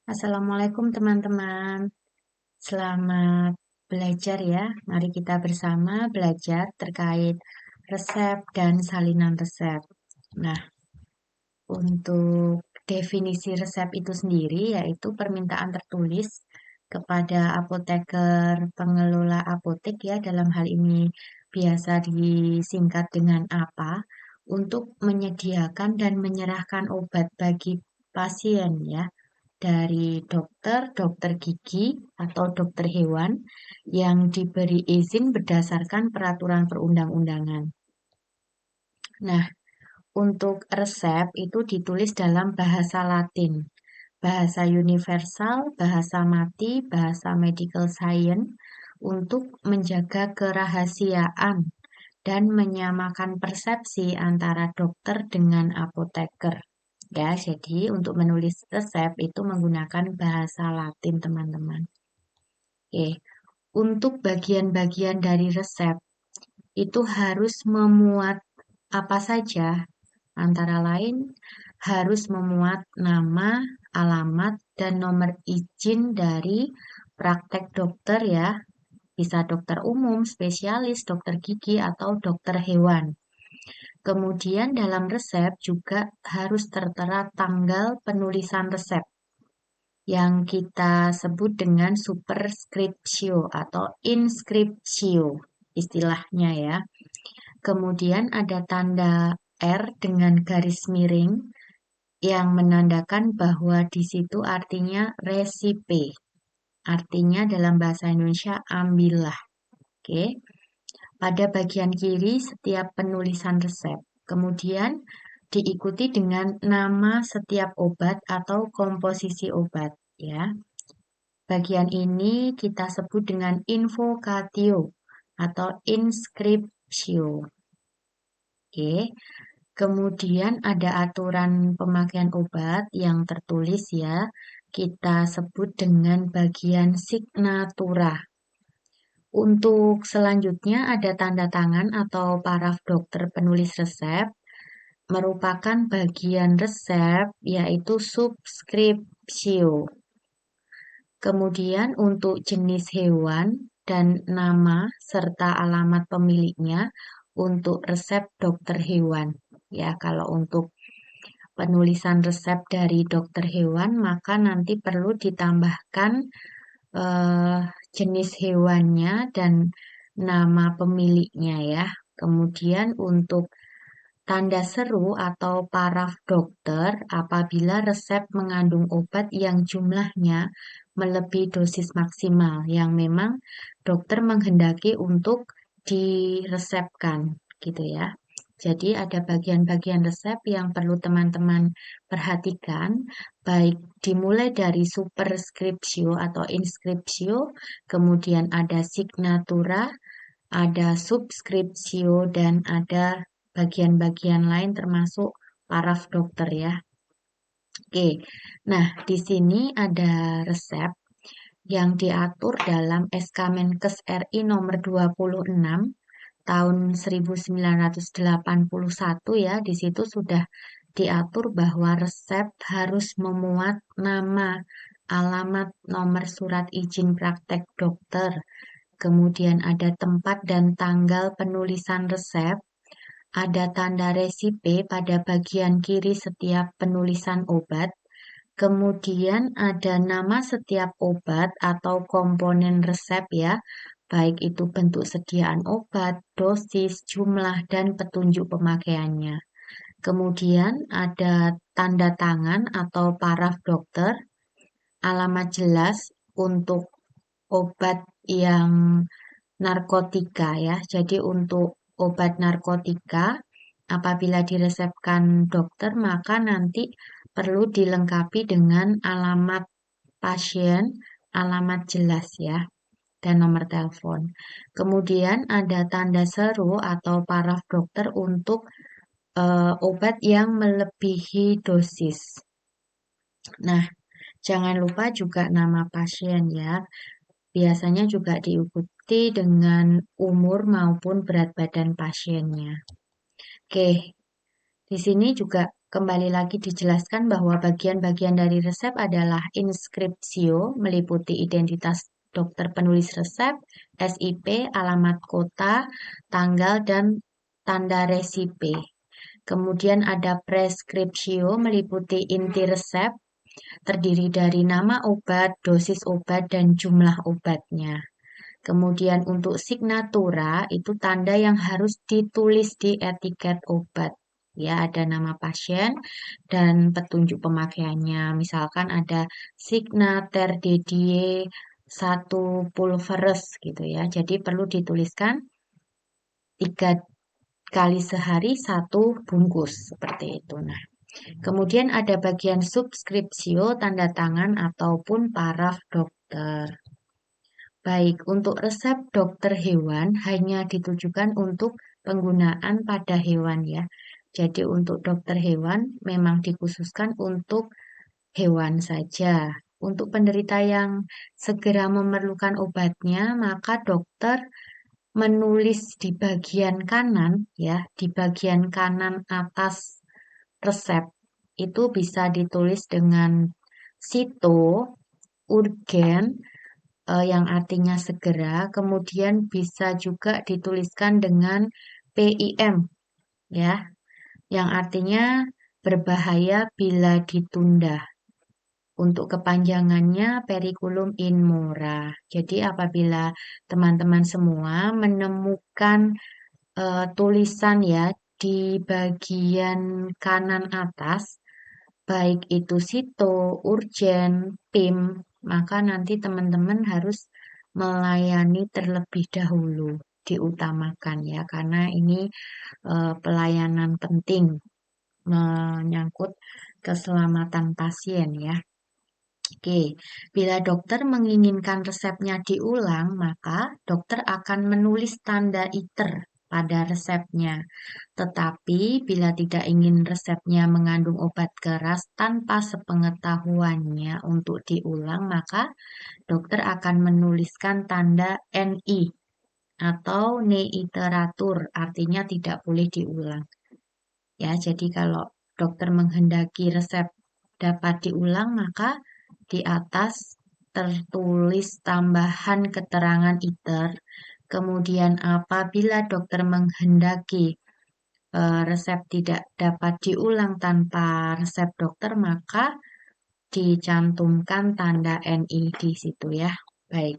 Assalamualaikum teman-teman. Selamat belajar ya. Mari kita bersama belajar terkait resep dan salinan resep. Nah, untuk definisi resep itu sendiri yaitu permintaan tertulis kepada apoteker pengelola apotek ya, dalam hal ini biasa disingkat dengan APA, untuk menyediakan dan menyerahkan obat bagi pasien ya, dari dokter gigi atau dokter hewan yang diberi izin berdasarkan peraturan perundang-undangan. Nah, untuk resep itu ditulis dalam bahasa Latin, bahasa universal, bahasa mati, bahasa medical science, untuk menjaga kerahasiaan dan menyamakan persepsi antara dokter dengan apoteker. Ya, jadi untuk menulis resep itu menggunakan bahasa Latin, teman-teman. Oke, untuk bagian-bagian dari resep itu harus memuat apa saja? Antara lain harus memuat nama, alamat, dan nomor izin dari praktek dokter ya. Bisa dokter umum, spesialis, dokter gigi, atau dokter hewan. Kemudian dalam resep juga harus tertera tanggal penulisan resep yang kita sebut dengan superscriptio atau inscriptio istilahnya ya. Kemudian ada tanda R dengan garis miring yang menandakan bahwa di situ artinya resipe. Artinya dalam bahasa Indonesia ambillah. Oke. Pada bagian kiri setiap penulisan resep. Kemudian diikuti dengan nama setiap obat atau komposisi obat ya. Bagian ini kita sebut dengan invocatio atau inscriptio. Oke. Kemudian ada aturan pemakaian obat yang tertulis ya. Kita sebut dengan bagian signatura. Untuk selanjutnya ada tanda tangan atau paraf dokter penulis resep, merupakan bagian resep yaitu subscriptio. Kemudian untuk jenis hewan dan nama serta alamat pemiliknya untuk resep dokter hewan. Ya, kalau untuk penulisan resep dari dokter hewan maka nanti perlu ditambahkan jenis hewannya dan nama pemiliknya ya. Kemudian untuk tanda seru atau paraf dokter apabila resep mengandung obat yang jumlahnya melebihi dosis maksimal yang memang dokter menghendaki untuk diresepkan gitu ya. Jadi ada bagian-bagian resep yang perlu teman-teman perhatikan, baik dimulai dari superscriptio atau inscriptio, kemudian ada signatura, ada subscriptio, dan ada bagian-bagian lain termasuk paraf dokter ya. Oke, nah di sini ada resep yang diatur dalam SK Menkes RI nomor 26 tahun 1981 ya. Di situ sudah diatur bahwa resep harus memuat nama, alamat, nomor surat izin praktek dokter, kemudian ada tempat dan tanggal penulisan resep, ada tanda resipe pada bagian kiri setiap penulisan obat, kemudian ada nama setiap obat atau komponen resep ya, baik itu bentuk sediaan obat, dosis, jumlah, dan petunjuk pemakaiannya. Kemudian ada tanda tangan atau paraf dokter, alamat jelas untuk obat yang narkotika ya. Jadi untuk obat narkotika apabila diresepkan dokter maka nanti perlu dilengkapi dengan alamat pasien, alamat jelas ya, dan nomor telepon. Kemudian ada tanda seru atau paraf dokter untuk obat yang melebihi dosis. Nah, jangan lupa juga nama pasien ya. Biasanya juga diikuti dengan umur maupun berat badan pasiennya. Oke, di sini juga kembali lagi dijelaskan bahwa bagian-bagian dari resep adalah inskripsio, meliputi identitas dokter penulis resep, SIP, alamat kota, tanggal, dan tanda resipe. Kemudian ada preskripsio, meliputi inti resep, terdiri dari nama obat, dosis obat, dan jumlah obatnya. Kemudian untuk signatura itu tanda yang harus ditulis di etiket obat. Ya, ada nama pasien dan petunjuk pemakaiannya. Misalkan ada Signa Terdedie 1 pulveres gitu ya. Jadi perlu dituliskan 3 kali sehari 1 bungkus seperti itu. Nah, kemudian ada bagian subskripsio, tanda tangan ataupun paraf dokter. Baik, untuk resep dokter hewan hanya ditujukan untuk penggunaan pada hewan ya. Jadi untuk dokter hewan memang dikhususkan untuk hewan saja. Untuk penderita yang segera memerlukan obatnya, maka dokter menulis di bagian kanan ya, di bagian kanan atas resep itu bisa ditulis dengan sito, urgen, yang artinya segera, kemudian bisa juga dituliskan dengan PIM ya, yang artinya berbahaya bila ditunda. Untuk kepanjangannya periculum in mora. Jadi apabila teman-teman semua menemukan tulisan ya di bagian kanan atas, baik itu sito, urgen, PIM, maka nanti teman-teman harus melayani terlebih dahulu, diutamakan ya, karena ini pelayanan penting menyangkut keselamatan pasien ya. Oke, bila dokter menginginkan resepnya diulang, maka dokter akan menulis tanda iter pada resepnya. Tetapi bila tidak ingin resepnya mengandung obat keras tanpa sepengetahuannya untuk diulang, maka dokter akan menuliskan tanda NI atau neiteratur, artinya tidak boleh diulang. Ya, jadi kalau dokter menghendaki resep dapat diulang, maka di atas tertulis tambahan keterangan iter. Kemudian apabila dokter menghendaki resep tidak dapat diulang tanpa resep dokter, maka dicantumkan tanda NI di situ ya. Baik.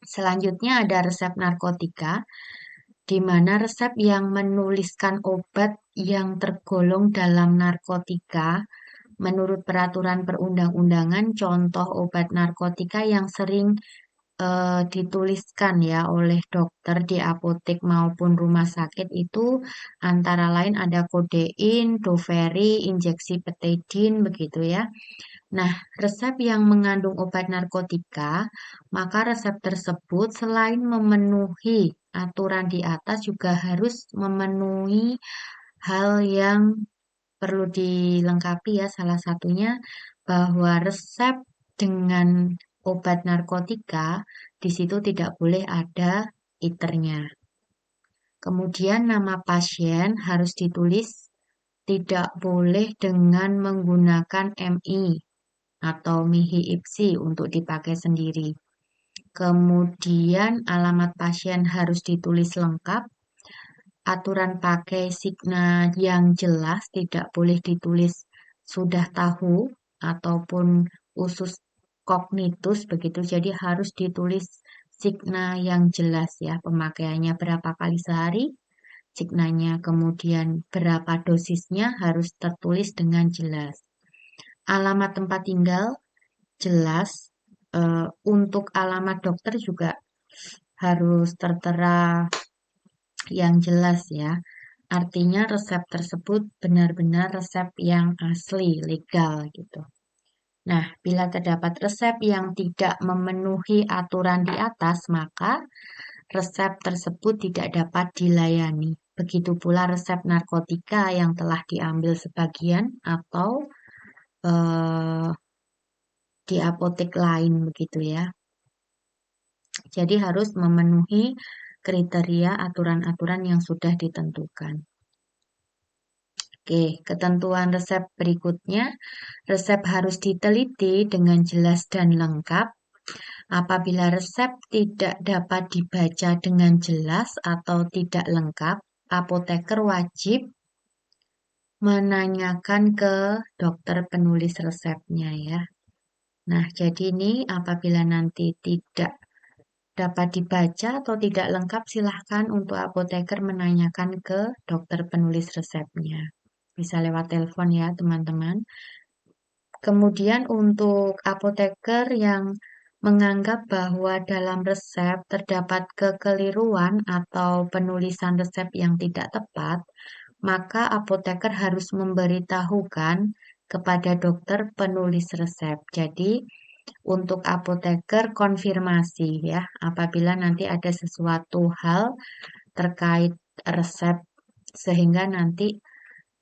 Selanjutnya ada resep narkotika, di mana resep yang menuliskan obat yang tergolong dalam narkotika menurut peraturan perundang-undangan, contoh obat narkotika yang sering dituliskan ya oleh dokter di apotek maupun rumah sakit itu antara lain ada kodein, doferi, injeksi petedin begitu ya. Nah, resep yang mengandung obat narkotika, maka resep tersebut selain memenuhi aturan di atas juga harus memenuhi hal yang perlu dilengkapi ya, salah satunya bahwa resep dengan obat narkotika di situ tidak boleh ada iternya. Kemudian nama pasien harus ditulis tidak boleh dengan menggunakan MI atau mihi ipsi untuk dipakai sendiri. Kemudian alamat pasien harus ditulis lengkap. Aturan pakai signa yang jelas tidak boleh ditulis sudah tahu ataupun usus kognitus begitu. Jadi harus ditulis signa yang jelas ya, pemakaiannya berapa kali sehari, signanya kemudian berapa dosisnya harus tertulis dengan jelas. Alamat tempat tinggal jelas, untuk alamat dokter juga harus tertera yang jelas ya. Artinya resep tersebut benar-benar resep yang asli, legal gitu. Nah, bila terdapat resep yang tidak memenuhi aturan di atas, maka resep tersebut tidak dapat dilayani. Begitu pula resep narkotika yang telah diambil sebagian atau di apotek lain begitu ya. Jadi harus memenuhi kriteria aturan-aturan yang sudah ditentukan. Oke, ketentuan resep berikutnya, resep harus diteliti dengan jelas dan lengkap. Apabila resep tidak dapat dibaca dengan jelas atau tidak lengkap, apoteker wajib menanyakan ke dokter penulis resepnya ya. Nah, jadi ini apabila nanti tidak dapat dibaca atau tidak lengkap, silahkan untuk apoteker menanyakan ke dokter penulis resepnya. Bisa lewat telepon ya, teman-teman. Kemudian untuk apoteker yang menganggap bahwa dalam resep terdapat kekeliruan atau penulisan resep yang tidak tepat, maka apoteker harus memberitahukan kepada dokter penulis resep. Jadi, untuk apoteker konfirmasi ya, apabila nanti ada sesuatu hal terkait resep sehingga nanti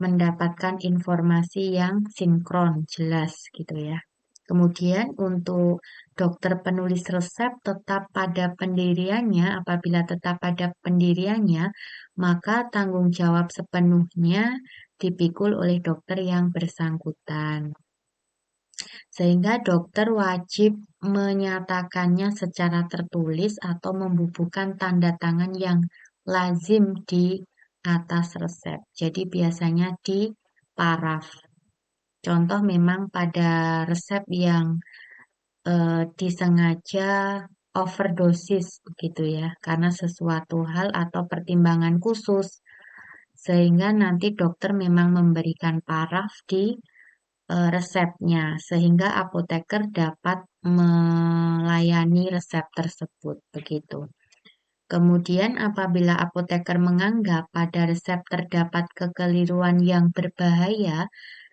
mendapatkan informasi yang sinkron, jelas gitu ya. Kemudian untuk dokter penulis resep tetap pada pendiriannya, apabila tetap pada pendiriannya, maka tanggung jawab sepenuhnya dipikul oleh dokter yang bersangkutan. Sehingga dokter wajib menyatakannya secara tertulis atau membubuhkan tanda tangan yang lazim di atas resep. Jadi biasanya di paraf. Contoh memang pada resep yang disengaja overdosis begitu ya, karena sesuatu hal atau pertimbangan khusus. Sehingga nanti dokter memang memberikan paraf di resepnya sehingga apoteker dapat melayani resep tersebut begitu. Kemudian apabila apoteker menganggap pada resep terdapat kekeliruan yang berbahaya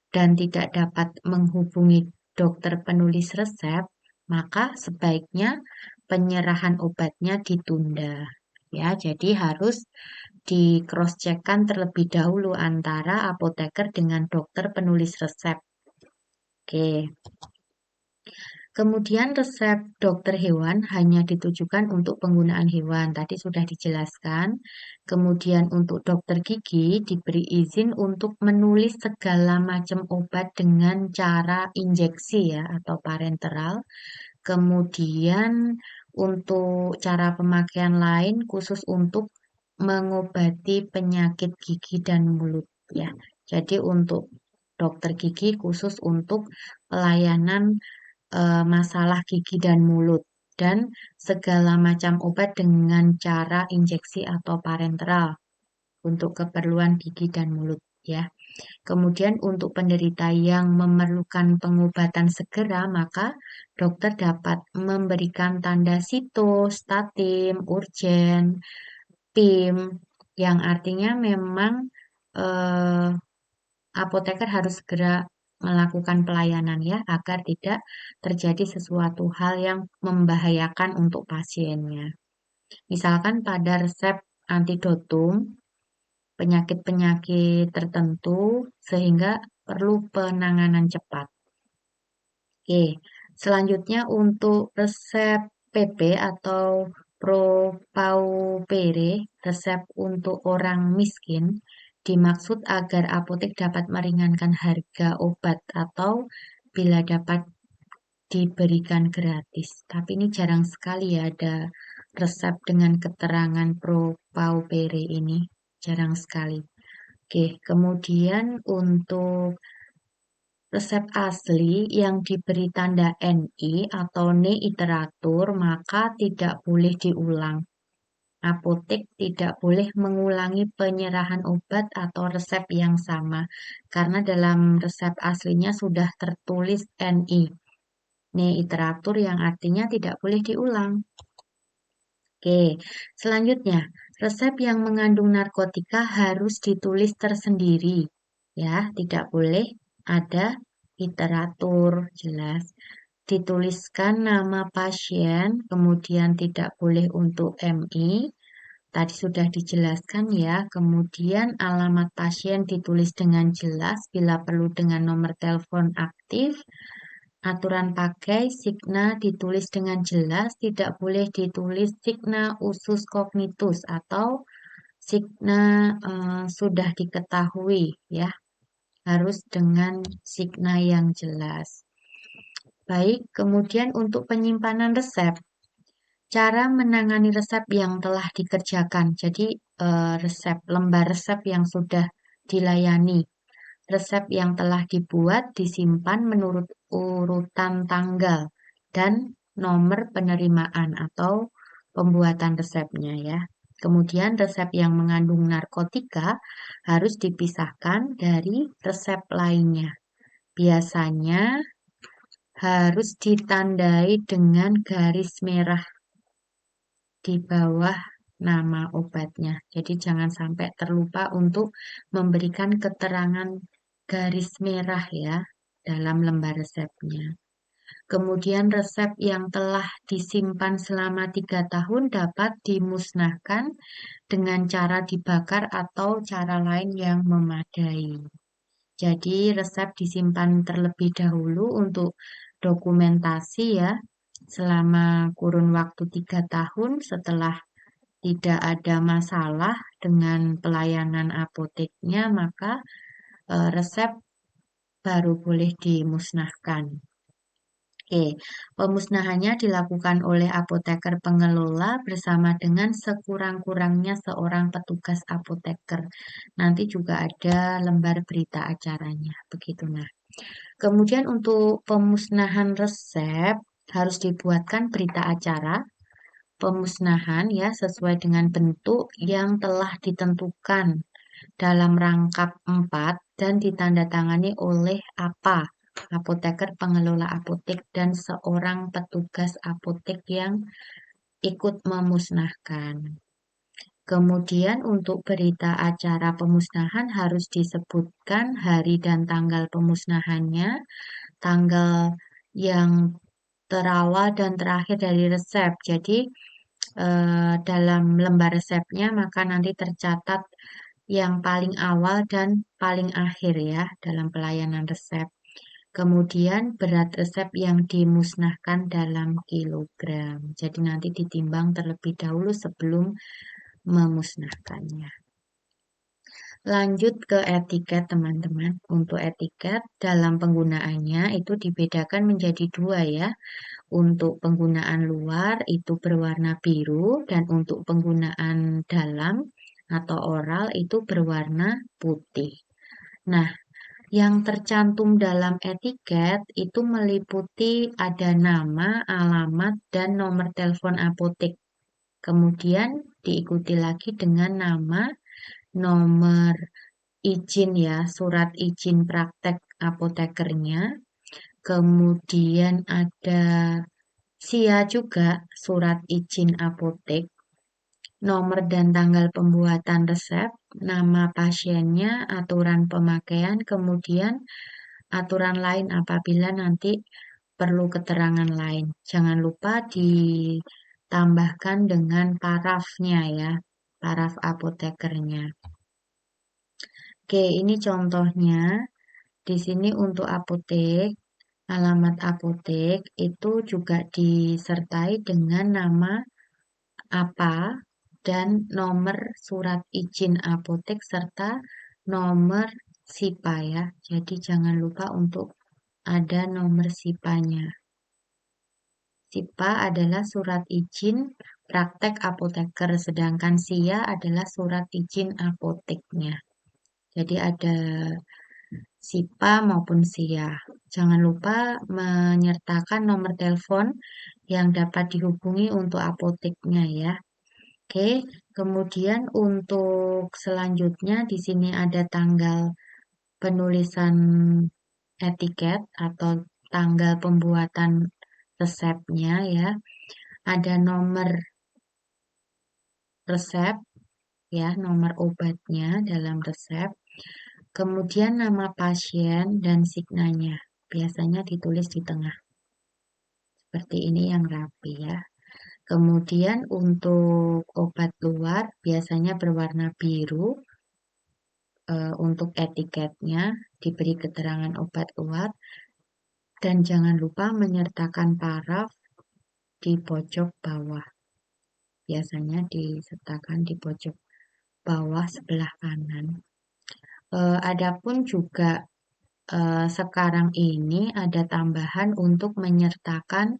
dan tidak dapat menghubungi dokter penulis resep, maka sebaiknya penyerahan obatnya ditunda. Ya, jadi harus di cross check-kan terlebih dahulu antara apoteker dengan dokter penulis resep. Oke. Kemudian resep dokter hewan hanya ditujukan untuk penggunaan hewan. Tadi sudah dijelaskan. Kemudian untuk dokter gigi diberi izin untuk menulis segala macam obat dengan cara injeksi ya atau parenteral. Kemudian untuk cara pemakaian lain khusus untuk mengobati penyakit gigi dan mulut ya. Jadi untuk dokter gigi khusus untuk pelayanan masalah gigi dan mulut dan segala macam obat dengan cara injeksi atau parenteral untuk keperluan gigi dan mulut ya. Kemudian untuk penderita yang memerlukan pengobatan segera, maka dokter dapat memberikan tanda situs, statim, urgen, PIM, yang artinya memang eh, apoteker harus segera melakukan pelayanan ya agar tidak terjadi sesuatu hal yang membahayakan untuk pasiennya. Misalkan pada resep antidotum penyakit-penyakit tertentu sehingga perlu penanganan cepat. Oke, selanjutnya untuk resep PP atau Propaupere, resep untuk orang miskin, dimaksud agar apotek dapat meringankan harga obat atau bila dapat diberikan gratis. Tapi ini jarang sekali ya ada resep dengan keterangan Propaupere ini, jarang sekali. Oke, kemudian untuk resep asli yang diberi tanda NI atau NE iteratur maka tidak boleh diulang. Apotek tidak boleh mengulangi penyerahan obat atau resep yang sama karena dalam resep aslinya sudah tertulis NI. NE iteratur yang artinya tidak boleh diulang. Oke, selanjutnya resep yang mengandung narkotika harus ditulis tersendiri. Ya, tidak boleh ada literatur jelas. Dituliskan nama pasien, kemudian tidak boleh untuk MI. Tadi sudah dijelaskan ya. Kemudian alamat pasien ditulis dengan jelas bila perlu dengan nomor telepon aktif. Aturan pakai signa ditulis dengan jelas, tidak boleh ditulis signa usus cognitus atau signa sudah diketahui ya. harus dengan signa yang jelas. Baik, kemudian untuk penyimpanan resep, cara menangani resep yang telah dikerjakan. Jadi lembar resep yang sudah dilayani. Resep yang telah dibuat disimpan menurut urutan tanggal dan nomor penerimaan atau pembuatan resepnya ya. Kemudian resep yang mengandung narkotika harus dipisahkan dari resep lainnya. Biasanya harus ditandai dengan garis merah di bawah nama obatnya. Jadi jangan sampai terlupa untuk memberikan keterangan garis merah ya dalam lembar resepnya. Kemudian resep yang telah disimpan selama 3 tahun dapat dimusnahkan dengan cara dibakar atau cara lain yang memadai. Jadi resep disimpan terlebih dahulu untuk dokumentasi ya selama kurun waktu 3 tahun setelah tidak ada masalah dengan pelayanan apoteknya, maka resep baru boleh dimusnahkan. Oke, pemusnahannya dilakukan oleh apoteker pengelola bersama dengan sekurang-kurangnya seorang petugas apoteker. Nanti juga ada lembar berita acaranya, begitu nah. Kemudian untuk pemusnahan resep harus dibuatkan berita acara pemusnahan ya sesuai dengan bentuk yang telah ditentukan dalam rangkap 4 dan ditandatangani oleh apa? Apoteker pengelola apotek dan seorang petugas apotek yang ikut memusnahkan. Kemudian untuk berita acara pemusnahan harus disebutkan hari dan tanggal pemusnahannya, tanggal yang terawal dan terakhir dari resep. Jadi dalam lembar resepnya maka nanti tercatat yang paling awal dan paling akhir ya dalam pelayanan resep. Kemudian berat resep yang dimusnahkan dalam kilogram. Jadi nanti ditimbang terlebih dahulu sebelum memusnahkannya. Lanjut ke etiket teman-teman. Untuk etiket dalam penggunaannya itu dibedakan menjadi 2 ya. Untuk penggunaan luar itu berwarna biru dan untuk penggunaan dalam atau oral itu berwarna putih. Nah, yang tercantum dalam etiket itu meliputi ada nama, alamat, dan nomor telepon apotek. Kemudian diikuti lagi dengan nama, nomor izin ya, surat izin praktek apotekernya. Kemudian ada SIA juga, surat izin apotek, nomor dan tanggal pembuatan resep, nama pasiennya, aturan pemakaian, kemudian aturan lain apabila nanti perlu keterangan lain. Jangan lupa ditambahkan dengan parafnya ya, paraf apotekernya. Oke, ini contohnya. Di sini untuk apotek, alamat apotek itu juga disertai dengan nama apa dan nomor surat izin apotek serta nomor SIPA ya. Jadi jangan lupa untuk ada nomor SIPA-nya. SIPA adalah surat izin praktek apoteker, sedangkan SIA adalah surat izin apoteknya. Jadi ada SIPA maupun SIA. Jangan lupa menyertakan nomor telepon yang dapat dihubungi untuk apoteknya ya. Oke, kemudian untuk selanjutnya di sini ada tanggal penulisan etiket atau tanggal pembuatan resepnya ya. Ada nomor resep ya, nomor obatnya dalam resep. Kemudian nama pasien dan signanya. Biasanya ditulis di tengah. Seperti ini yang rapi ya. Kemudian untuk obat luar biasanya berwarna biru. Untuk etiketnya diberi keterangan obat luar. Dan jangan lupa menyertakan paraf di pojok bawah. Biasanya disertakan di pojok bawah sebelah kanan. Adapun juga sekarang ini ada tambahan untuk menyertakan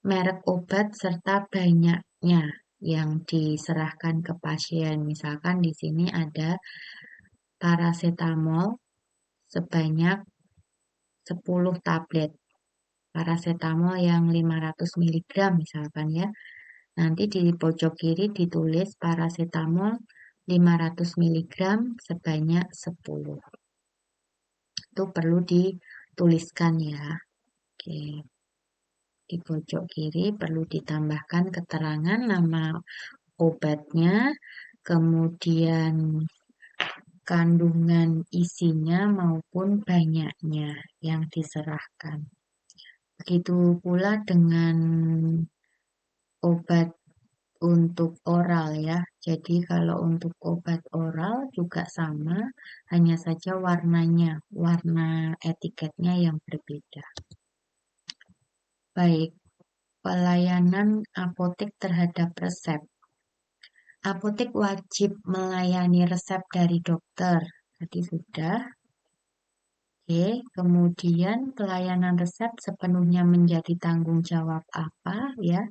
merek obat serta banyaknya yang diserahkan ke pasien. Misalkan di sini ada paracetamol sebanyak 10 tablet. Paracetamol yang 500 mg misalkan ya. Nanti di pojok kiri ditulis paracetamol 500 mg sebanyak 10. Itu perlu dituliskan ya. Oke. Di pojok kiri perlu ditambahkan keterangan nama obatnya, kemudian kandungan isinya maupun banyaknya yang diserahkan. Begitu pula dengan obat untuk oral ya. Jadi kalau untuk obat oral juga sama, hanya saja warnanya, warna etiketnya yang berbeda. Baik, pelayanan apotek terhadap resep. Apotek wajib melayani resep dari dokter. Tadi sudah. Oke, kemudian pelayanan resep sepenuhnya menjadi tanggung jawab apa ya?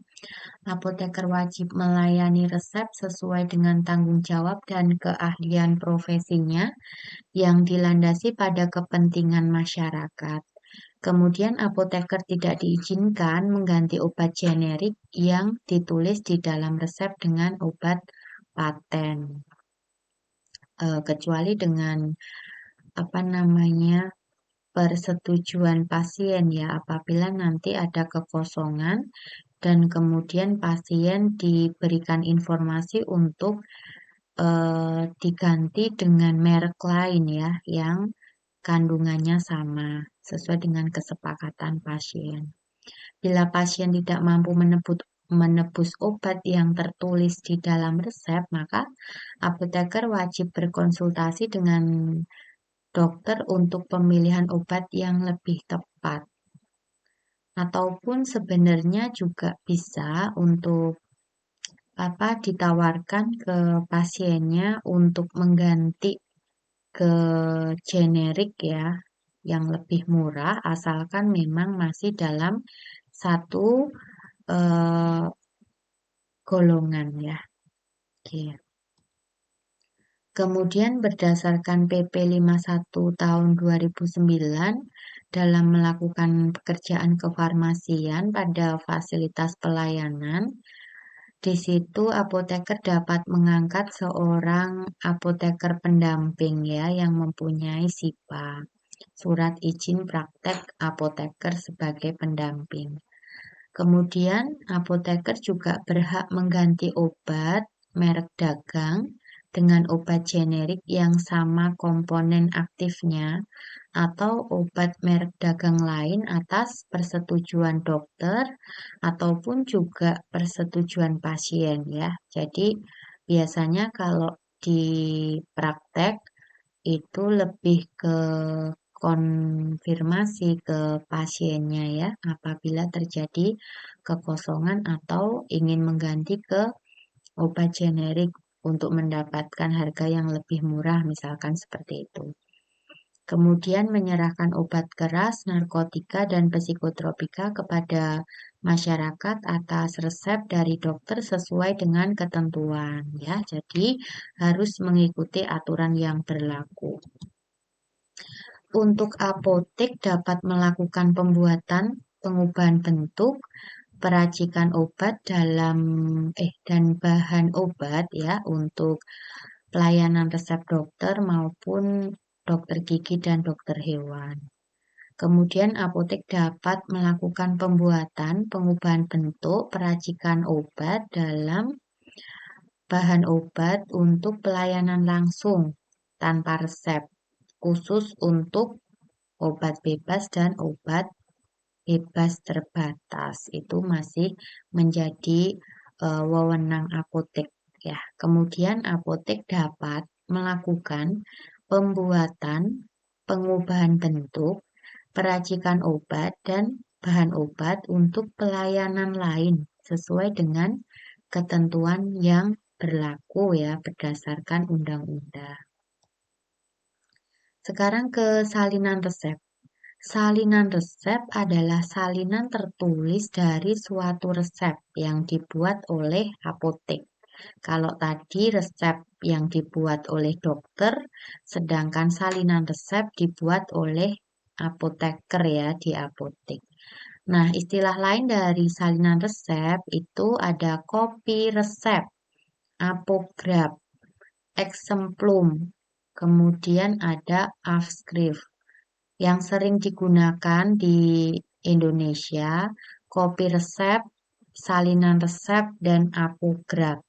Apoteker wajib melayani resep sesuai dengan tanggung jawab dan keahlian profesinya yang dilandasi pada kepentingan masyarakat. Kemudian apoteker tidak diizinkan mengganti obat generik yang ditulis di dalam resep dengan obat paten. Kecuali dengan persetujuan pasien ya, apabila nanti ada kekosongan dan kemudian pasien diberikan informasi untuk diganti dengan merek lain ya yang kandungannya sama sesuai dengan kesepakatan pasien. Bila pasien tidak mampu menebus obat yang tertulis di dalam resep, maka apoteker wajib berkonsultasi dengan dokter untuk pemilihan obat yang lebih tepat. Ataupun sebenarnya juga bisa untuk ditawarkan ke pasiennya untuk mengganti ke generik ya yang lebih murah asalkan memang masih dalam satu golongan ya. Oke. Kemudian berdasarkan PP 51 tahun 2009 dalam melakukan pekerjaan kefarmasian pada fasilitas pelayanan, di situ apoteker dapat mengangkat seorang apoteker pendamping ya yang mempunyai SIPA, surat izin praktek apoteker sebagai pendamping. Kemudian apoteker juga berhak mengganti obat merek dagang dengan obat generik yang sama komponen aktifnya atau obat merek dagang lain atas persetujuan dokter ataupun juga persetujuan pasien ya. Jadi biasanya kalau di praktek itu lebih ke konfirmasi ke pasiennya ya apabila terjadi kekosongan atau ingin mengganti ke obat generik untuk mendapatkan harga yang lebih murah misalkan seperti itu. Kemudian menyerahkan obat keras, narkotika, dan psikotropika kepada masyarakat atas resep dari dokter sesuai dengan ketentuan ya. Jadi harus mengikuti aturan yang berlaku. Untuk apotek dapat melakukan pembuatan, pengubahan bentuk, peracikan obat dan bahan obat ya untuk pelayanan resep dokter maupun dokter gigi dan dokter hewan. Kemudian apotek dapat melakukan pembuatan, pengubahan bentuk, peracikan obat dalam bahan obat untuk pelayanan langsung tanpa resep, khusus untuk obat bebas dan obat bebas terbatas. Itu masih menjadi wewenang apotek ya. Kemudian apotek dapat melakukan pembuatan, pengubahan bentuk, peracikan obat dan bahan obat untuk pelayanan lain sesuai dengan ketentuan yang berlaku ya berdasarkan undang-undang. Sekarang ke salinan resep. Salinan resep adalah salinan tertulis dari suatu resep yang dibuat oleh apotek. Kalau tadi resep yang dibuat oleh dokter, sedangkan salinan resep dibuat oleh apoteker ya di apotek. Nah, istilah lain dari salinan resep itu ada kopi resep, apograf, eksemplum, kemudian ada afskrif. Yang sering digunakan di Indonesia, kopi resep, salinan resep, dan apograf.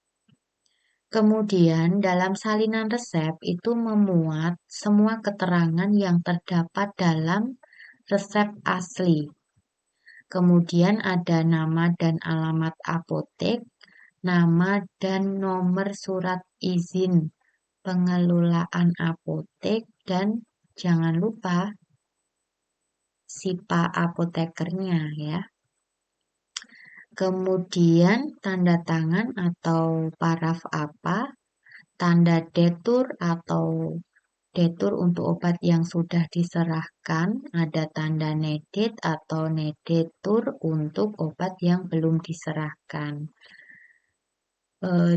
Kemudian, dalam salinan resep itu memuat semua keterangan yang terdapat dalam resep asli. Kemudian ada nama dan alamat apotek, nama dan nomor surat izin pengelolaan apotek, dan jangan lupa SIPA apotekernya ya. Kemudian tanda tangan atau paraf apa, tanda detur atau detur untuk obat yang sudah diserahkan, ada tanda nedit atau nedetur untuk obat yang belum diserahkan.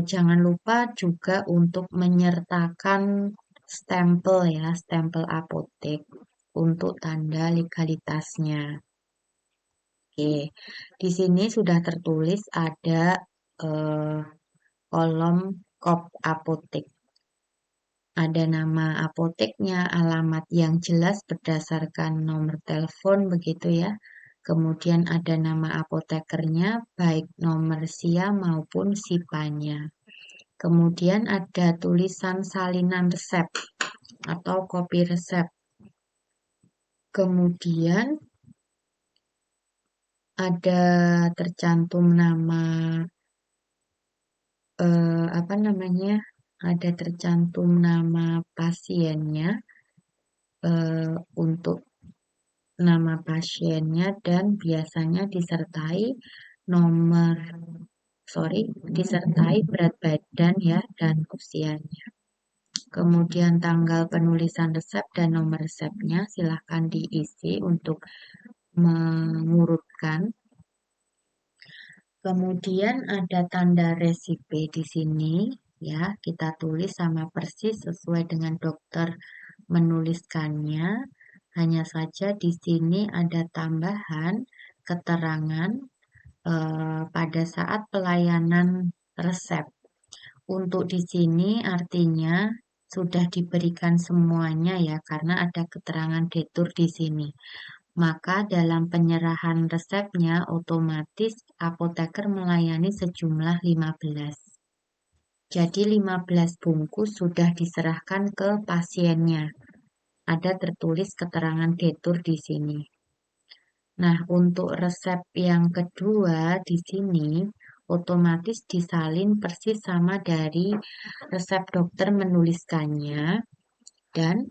Jangan lupa juga untuk menyertakan stempel ya, stempel apotek untuk tanda legalitasnya. Oke, di sini sudah tertulis ada kolom kop apotek. Ada nama apoteknya, alamat yang jelas berdasarkan nomor telepon begitu ya. Kemudian ada nama apotekernya, baik nomor SIA maupun SIPA-nya. Kemudian ada tulisan salinan resep atau kopi resep. Kemudian ada tercantum nama apa namanya? Ada tercantum nama pasiennya untuk nama pasiennya dan biasanya disertai berat badan ya dan usianya. Kemudian tanggal penulisan resep dan nomor resepnya silahkan diisi untuk mengurutkan. Kemudian ada tanda resipe di sini ya, kita tulis sama persis sesuai dengan dokter menuliskannya. Hanya saja di sini ada tambahan keterangan pada saat pelayanan resep. Untuk di sini artinya sudah diberikan semuanya ya, karena ada keterangan detur di sini. Maka dalam penyerahan resepnya otomatis apoteker melayani sejumlah 15. Jadi 15 bungkus sudah diserahkan ke pasiennya. Ada tertulis keterangan detur di sini. Nah, untuk resep yang kedua di sini otomatis disalin persis sama dari resep dokter menuliskannya dan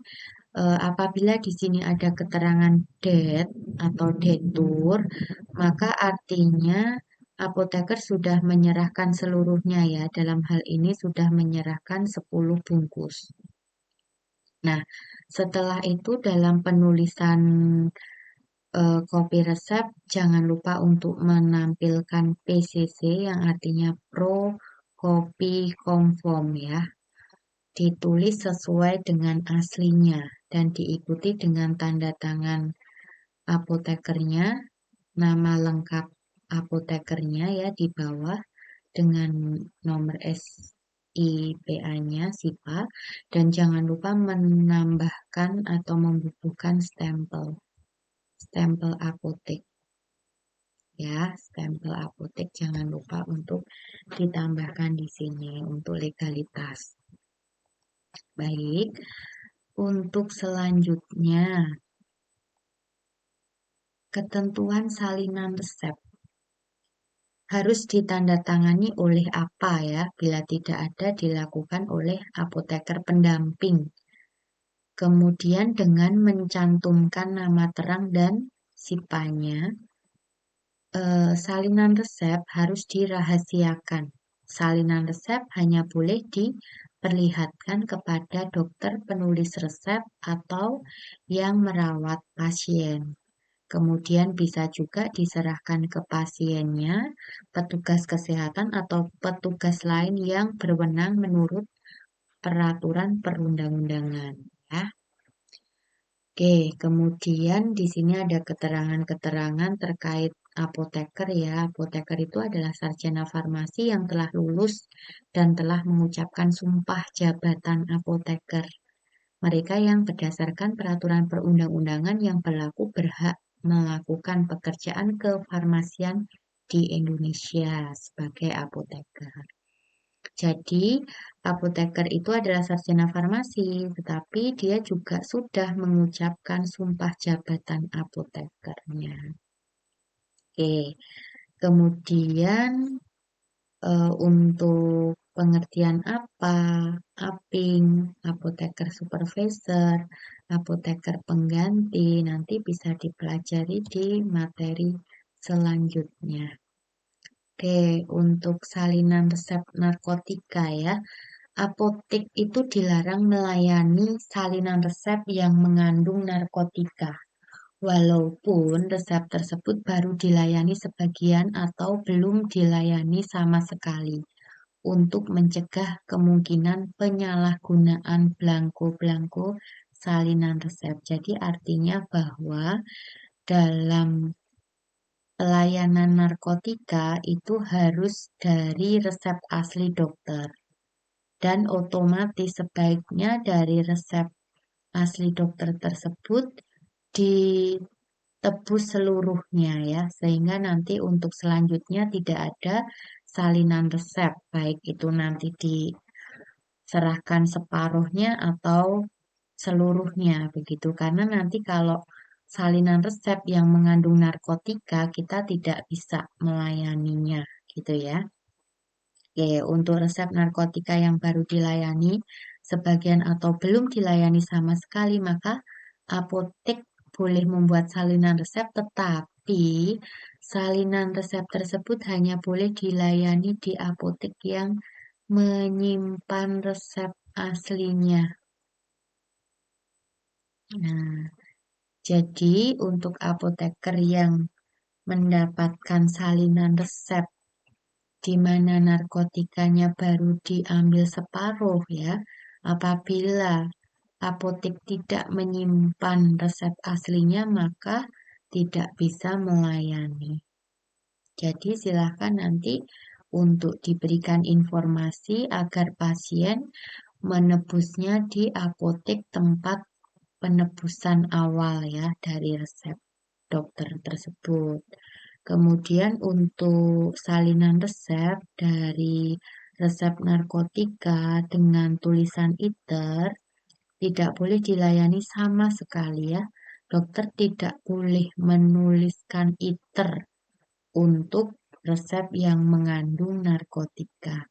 apabila di sini ada keterangan det atau detur, maka artinya apoteker sudah menyerahkan seluruhnya ya. Dalam hal ini sudah menyerahkan 10 bungkus. Nah, setelah itu dalam penulisan kopi resep, jangan lupa untuk menampilkan PCC yang artinya Pro Kopi Conform ya. Ditulis sesuai dengan aslinya dan diikuti dengan tanda tangan apotekernya, nama lengkap apotekernya ya di bawah dengan nomor SIPA-nya, SIPA, dan jangan lupa menambahkan atau membubuhkan stempel apotek. Ya, stempel apotek jangan lupa untuk ditambahkan di sini untuk legalitas. Baik, untuk selanjutnya, ketentuan salinan resep harus ditandatangani oleh apa ya? Bila tidak ada, dilakukan oleh apoteker pendamping. Kemudian dengan mencantumkan nama terang dan SIPA-nya, salinan resep harus dirahasiakan. Salinan resep hanya boleh perlihatkan kepada dokter penulis resep atau yang merawat pasien. Kemudian bisa juga diserahkan ke pasiennya, petugas kesehatan atau petugas lain yang berwenang menurut peraturan perundang-undangan, ya. Oke, kemudian di sini ada keterangan-keterangan terkait apoteker ya. Apoteker itu adalah sarjana farmasi yang telah lulus dan telah mengucapkan sumpah jabatan apoteker. Mereka yang berdasarkan peraturan perundang-undangan yang berlaku berhak melakukan pekerjaan kefarmasian di Indonesia sebagai apoteker. Jadi, apoteker itu adalah sarjana farmasi, tetapi dia juga sudah mengucapkan sumpah jabatan apotekernya. Oke, kemudian untuk pengertian apa, aping, apoteker supervisor, apoteker pengganti, nanti bisa dipelajari di materi selanjutnya. Oke, untuk salinan resep narkotika ya. Apotek itu dilarang melayani salinan resep yang mengandung narkotika, walaupun resep tersebut baru dilayani sebagian atau belum dilayani sama sekali, untuk mencegah kemungkinan penyalahgunaan belangko-belangko salinan resep. Jadi artinya bahwa dalam pelayanan narkotika itu harus dari resep asli dokter. Dan otomatis sebaiknya dari resep asli dokter tersebut ditebus seluruhnya ya, sehingga nanti untuk selanjutnya tidak ada salinan resep, baik itu nanti diserahkan separuhnya atau seluruhnya begitu. Karena nanti kalau salinan resep yang mengandung narkotika kita tidak bisa melayaninya gitu ya. Oke, untuk resep narkotika yang baru dilayani, sebagian atau belum dilayani sama sekali, maka apotek boleh membuat salinan resep, tetapi salinan resep tersebut hanya boleh dilayani di apotek yang menyimpan resep aslinya. Nah, jadi untuk apoteker yang mendapatkan salinan resep di mana narkotikanya baru diambil separuh ya, apabila apotek tidak menyimpan resep aslinya maka tidak bisa melayani. Jadi silakan nanti untuk diberikan informasi agar pasien menebusnya di apotek tempat penebusan awal ya dari resep dokter tersebut. Kemudian untuk salinan resep dari resep narkotika dengan tulisan ITER tidak boleh dilayani sama sekali ya. Dokter tidak boleh menuliskan ITER untuk resep yang mengandung narkotika.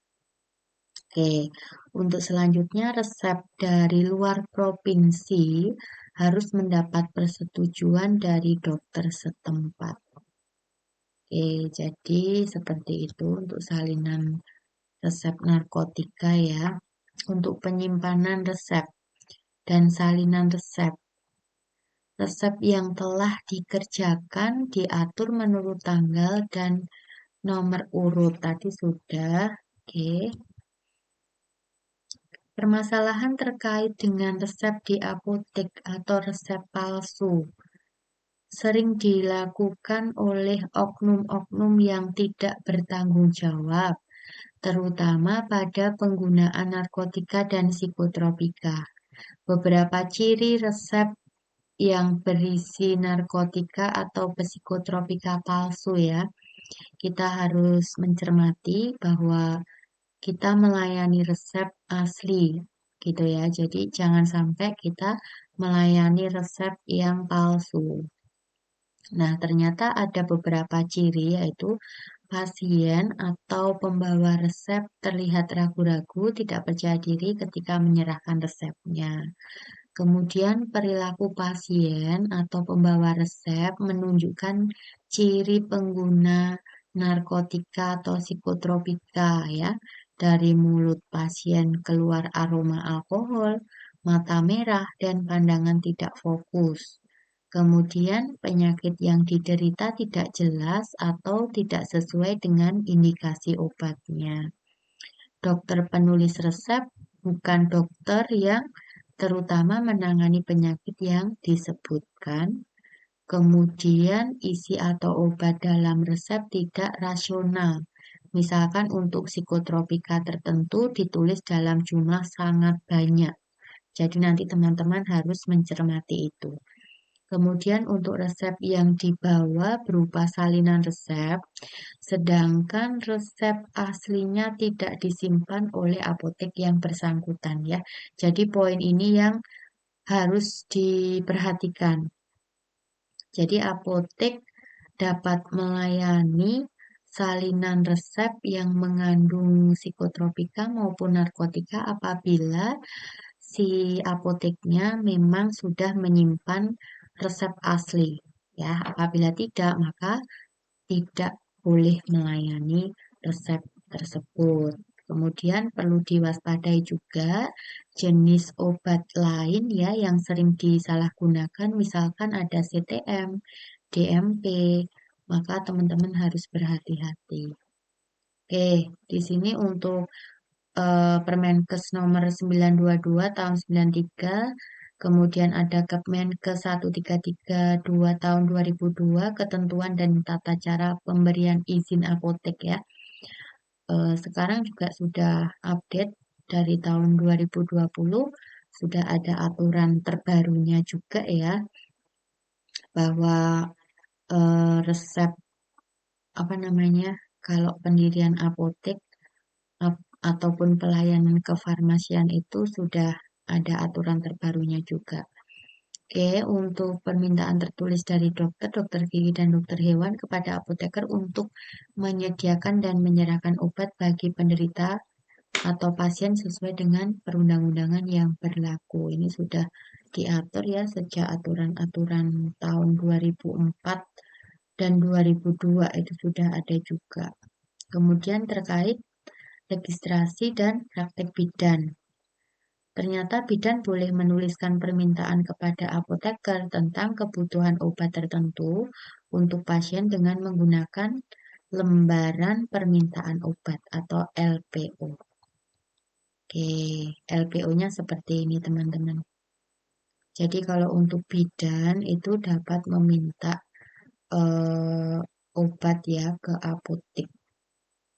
Oke, untuk selanjutnya resep dari luar provinsi harus mendapat persetujuan dari dokter setempat. Oke, jadi seperti itu untuk salinan resep narkotika ya. Untuk penyimpanan resep dan salinan resep. Resep yang telah dikerjakan diatur menurut tanggal dan nomor urut. Tadi sudah. Oke. Permasalahan terkait dengan resep di apotek atau resep palsu sering dilakukan oleh oknum-oknum yang tidak bertanggung jawab, terutama pada penggunaan narkotika dan psikotropika. Beberapa ciri resep yang berisi narkotika atau psikotropika palsu ya. Kita harus mencermati bahwa kita melayani resep asli gitu ya. Jadi jangan sampai kita melayani resep yang palsu. Nah, ternyata ada beberapa ciri yaitu pasien atau pembawa resep terlihat ragu-ragu, tidak percaya diri ketika menyerahkan resepnya. Kemudian perilaku pasien atau pembawa resep menunjukkan ciri pengguna narkotika atau psikotropika ya, dari mulut pasien keluar aroma alkohol, mata merah, dan pandangan tidak fokus. Kemudian penyakit yang diderita tidak jelas atau tidak sesuai dengan indikasi obatnya. Dokter penulis resep bukan dokter yang terutama menangani penyakit yang disebutkan. Kemudian isi atau obat dalam resep tidak rasional. Misalkan untuk psikotropika tertentu ditulis dalam jumlah sangat banyak. Jadi nanti teman-teman harus mencermati itu. Kemudian untuk resep yang dibawa berupa salinan resep, sedangkan resep aslinya tidak disimpan oleh apotek yang bersangkutan ya. Jadi poin ini yang harus diperhatikan. Jadi apotek dapat melayani salinan resep yang mengandung psikotropika maupun narkotika apabila si apoteknya memang sudah menyimpan resep asli. Ya, apabila tidak, maka tidak boleh melayani resep tersebut. Kemudian perlu diwaspadai juga jenis obat lain ya yang sering disalahgunakan, misalkan ada CTM, DMP, maka teman-teman harus berhati-hati. Oke, di sini untuk Permenkes nomor 922 tahun 93, kemudian ada Kepmenkes 1332 tahun 2002, ketentuan dan tata cara pemberian izin apotek ya. Sekarang juga sudah update dari tahun 2020, sudah ada aturan terbarunya juga ya, bahwa resep apa namanya, kalau pendirian apotek ataupun pelayanan kefarmasian itu sudah ada aturan terbarunya juga. Oke, untuk permintaan tertulis dari dokter, dokter gigi, dan dokter hewan kepada apoteker untuk menyediakan dan menyerahkan obat bagi penderita atau pasien sesuai dengan perundang-undangan yang berlaku. Ini sudah diatur ya sejak aturan-aturan tahun 2004 dan 2002 itu sudah ada juga. Kemudian terkait registrasi dan praktek bidan. Ternyata bidan boleh menuliskan permintaan kepada apoteker tentang kebutuhan obat tertentu untuk pasien dengan menggunakan lembaran permintaan obat atau LPO. Oke, LPO-nya seperti ini teman-teman. Jadi kalau untuk bidan itu dapat meminta obat ya ke apotek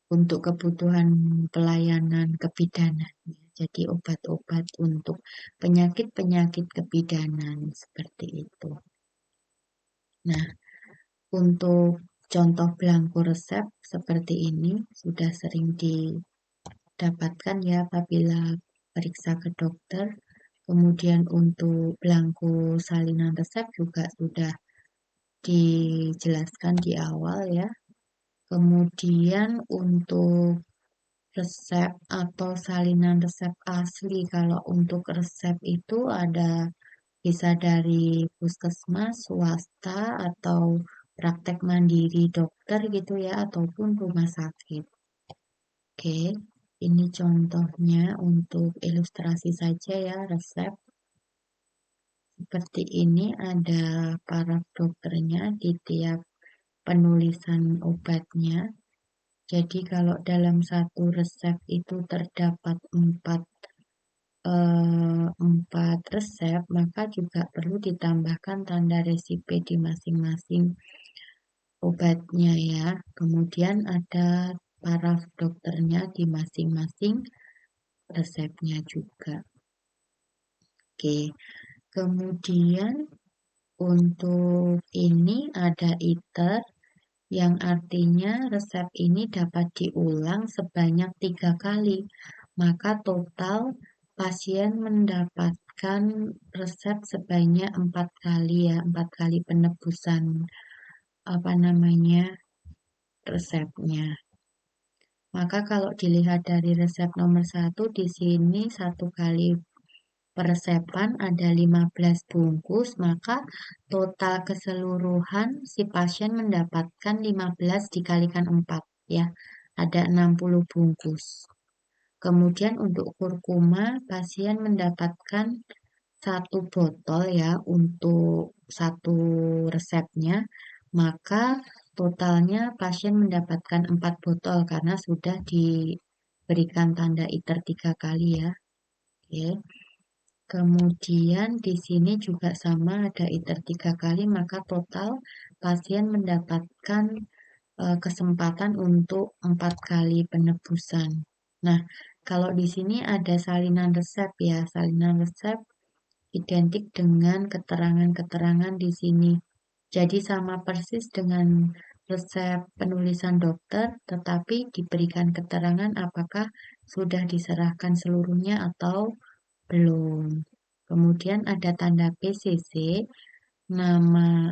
untuk kebutuhan pelayanan kebidanan. Jadi obat-obat untuk penyakit-penyakit kebidanan seperti itu. Nah, untuk contoh belangko resep seperti ini sudah sering didapatkan ya apabila periksa ke dokter. Kemudian untuk belangko salinan resep juga sudah dijelaskan di awal ya. Kemudian untuk resep atau salinan resep asli, kalau untuk resep itu ada bisa dari puskesmas, swasta, atau praktek mandiri dokter gitu ya, ataupun rumah sakit. Oke, ini contohnya untuk ilustrasi saja ya resep. Seperti ini ada paraf dokternya di tiap penulisan obatnya. Jadi kalau dalam satu resep itu terdapat empat resep, maka juga perlu ditambahkan tanda resipe di masing-masing obatnya ya. Kemudian ada paraf dokternya di masing-masing resepnya juga. Oke, kemudian untuk ini ada ITER yang artinya resep ini dapat diulang sebanyak 3 kali. Maka total pasien mendapatkan resep sebanyak 4 kali ya, 4 kali penebusan resepnya. Maka kalau dilihat dari resep nomor 1 di sini 1 kali peresepan ada 15 bungkus, maka total keseluruhan si pasien mendapatkan 15 dikalikan 4 ya. Ada 60 bungkus. Kemudian untuk kurkuma, pasien mendapatkan satu botol ya untuk satu resepnya, maka totalnya pasien mendapatkan 4 botol karena sudah diberikan tanda ITER 3 kali ya. Oke. Kemudian di sini juga sama ada ITER 3 kali, maka total pasien mendapatkan kesempatan untuk 4 kali penebusan. Nah, kalau di sini ada salinan resep ya, salinan resep identik dengan keterangan-keterangan di sini. Jadi sama persis dengan resep penulisan dokter, tetapi diberikan keterangan apakah sudah diserahkan seluruhnya atau belum. Kemudian ada tanda PCC, nama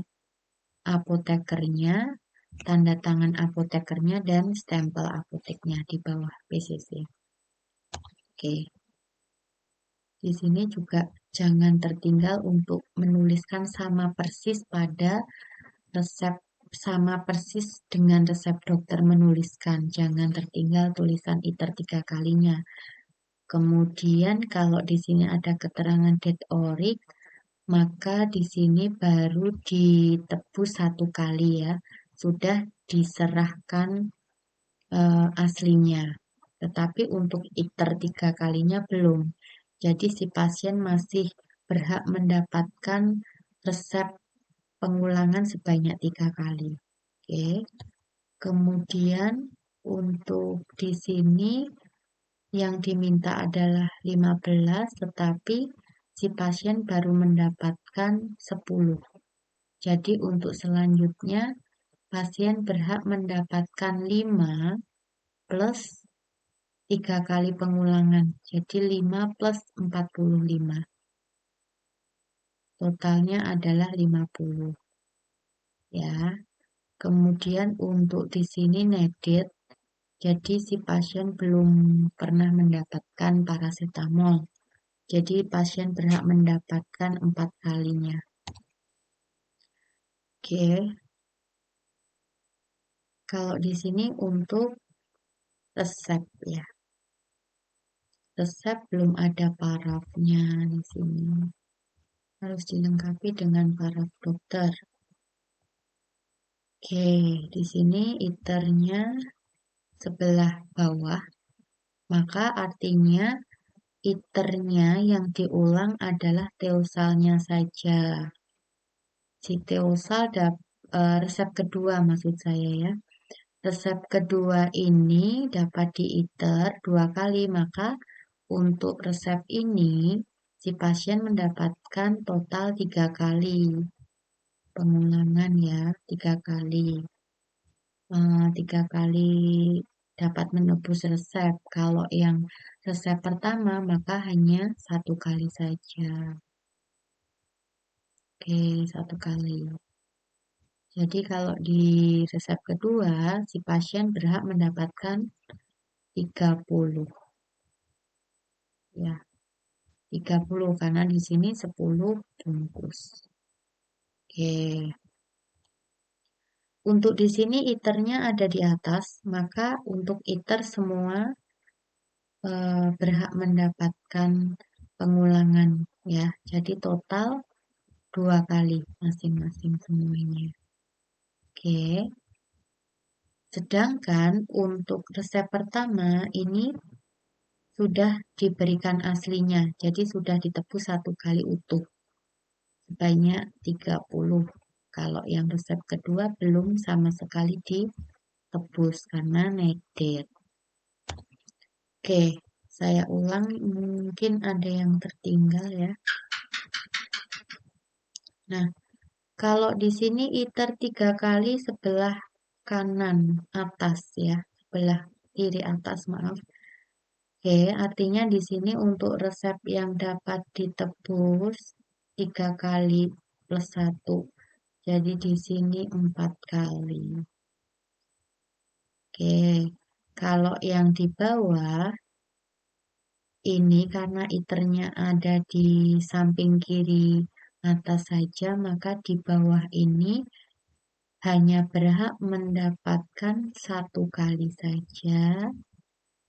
apotekernya, tanda tangan apotekernya, dan stempel apoteknya di bawah PCC. Oke. Di sini juga jangan tertinggal untuk menuliskan sama persis pada resep, sama persis dengan resep dokter menuliskan. Jangan tertinggal tulisan ITER 3 kalinya. Kemudian kalau di sini ada keterangan date orig, maka di sini baru ditebus 1 kali ya. Sudah diserahkan aslinya. Tetapi untuk ITER 3 kalinya belum. Jadi si pasien masih berhak mendapatkan resep pengulangan sebanyak 3 kali. Oke. Kemudian untuk di sini yang diminta adalah 15, tetapi si pasien baru mendapatkan 10. Jadi untuk selanjutnya pasien berhak mendapatkan 5 plus 3 kali pengulangan. Jadi 5 plus 45. Totalnya adalah 50. Ya. Kemudian untuk di sini needed. Jadi si pasien belum pernah mendapatkan paracetamol. Jadi pasien berhak mendapatkan 4 kalinya. Oke. Kalau di sini untuk resep ya. Resep belum ada parafnya di sini. Harus dilengkapi dengan paraf dokter. Oke, di sini iternya sebelah bawah, maka artinya iternya yang diulang adalah teosalnya saja. Si teosal resep kedua maksud saya ya. Resep kedua ini dapat diiter 2 kali, maka untuk resep ini si pasien mendapatkan total 3 kali pengulangan ya, 3 kali. 3 kali dapat menebus resep. Kalau yang resep pertama maka hanya 1 kali saja. Oke, 1 kali. Jadi kalau di resep kedua si pasien berhak mendapatkan 30. Ya, 30 karena di sini 10 bungkus. Oke. Untuk di sini iternya ada di atas, maka untuk iter semua berhak mendapatkan pengulangan ya. Jadi total 2 kali masing-masing semuanya. Oke. Sedangkan untuk resep pertama ini sudah diberikan aslinya, jadi sudah ditebus 1 kali utuh sebanyak 30. Kalau yang resep kedua belum sama sekali ditebus karena needed. Oke, saya ulang, mungkin ada yang tertinggal ya. Nah, kalau di sini iter 3 kali sebelah kanan atas ya, sebelah kiri atas maaf. Oke, artinya di sini untuk resep yang dapat ditebus 3 kali plus 1. Jadi di sini 4 kali. Oke, kalau yang di bawah ini karena iternya ada di samping kiri atas saja, maka di bawah ini hanya berhak mendapatkan 1 kali saja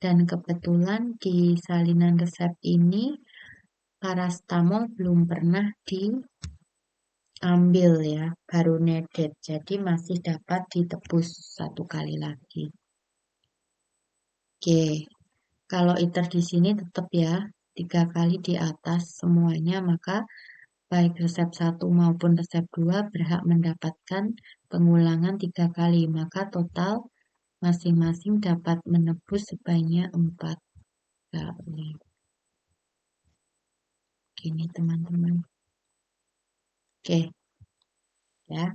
Dan kebetulan di salinan resep ini parastamol belum pernah diambil ya, baru nedet. Jadi masih dapat ditebus 1 kali lagi. Oke, kalau iter di sini tetap ya 3 kali di atas semuanya, maka baik resep 1 maupun resep 2 berhak mendapatkan pengulangan 3 kali. Maka total masing-masing dapat menebus sebanyak 4 kali. Gini teman-teman. Oke, ya.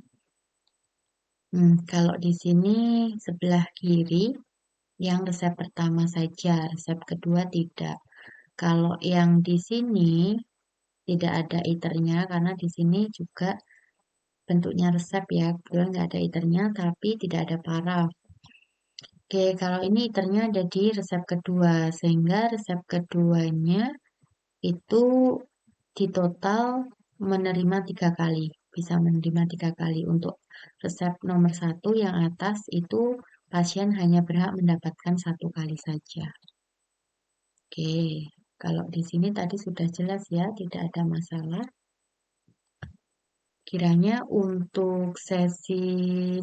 Kalau di sini sebelah kiri yang resep pertama saja, resep kedua tidak. Kalau yang di sini tidak ada iternya karena di sini juga bentuknya resep ya, kebetulan nggak ada iternya tapi tidak ada paraf. Oke, kalau ini iternya ada di resep kedua, sehingga resep keduanya itu di total menerima 3 kali, bisa menerima 3 kali. Untuk resep nomor 1 yang atas itu pasien hanya berhak mendapatkan 1 kali saja. Oke, kalau di sini tadi sudah jelas ya, tidak ada masalah. Kiranya untuk sesi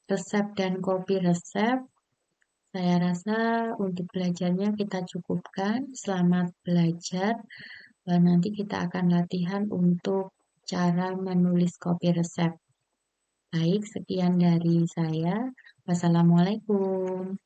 resep dan kopi resep, saya rasa untuk belajarnya kita cukupkan. Selamat belajar. Nanti kita akan latihan untuk cara menulis kopi resep. Baik, sekian dari saya. Wassalamualaikum.